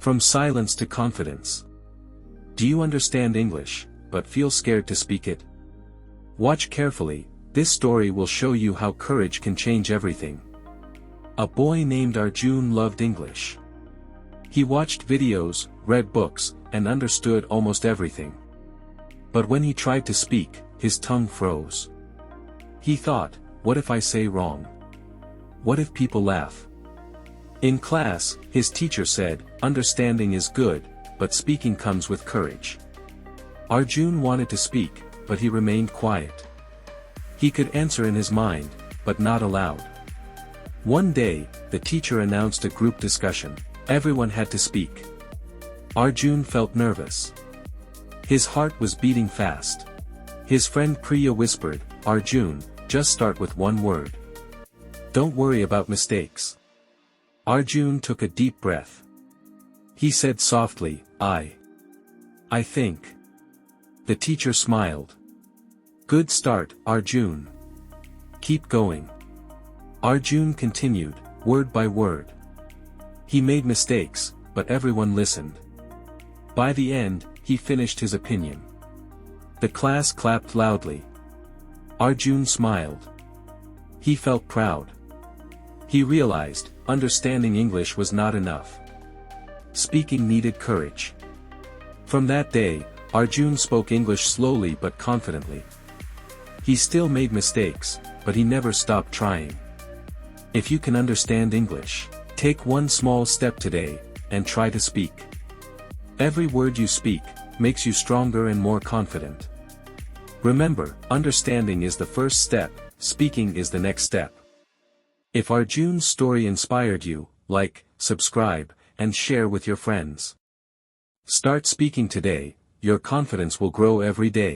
From silence to confidence. Do you understand English, but feel scared to speak it? Watch carefully, this story will show you how courage can change everything. A boy named Arjun loved English. He watched videos, read books, and understood almost everything. But when he tried to speak, his tongue froze. He thought, what if I say wrong? What if people laugh? In class, his teacher said, understanding is good, but speaking comes with courage. Arjun wanted to speak, but he remained quiet. He could answer in his mind, but not aloud. One day, the teacher announced a group discussion. Everyone had to speak. Arjun felt nervous. His heart was beating fast. His friend Priya whispered, Arjun, just start with one word. Don't worry about mistakes. Arjun took a deep breath. He said softly, I think. The teacher smiled. Good start, Arjun. Keep going. Arjun continued, word by word. He made mistakes, but everyone listened. By the end, he finished his opinion. The class clapped loudly. Arjun smiled. He felt proud. He realized, understanding English was not enough. Speaking needed courage. From that day, Arjun spoke English slowly but confidently. He still made mistakes, but he never stopped trying. If you can understand English, take one small step today, and try to speak. Every word you speak makes you stronger and more confident. Remember, understanding is the first step, speaking is the next step. If Arjun's story inspired you, like, subscribe, and share with your friends. Start speaking today, your confidence will grow every day.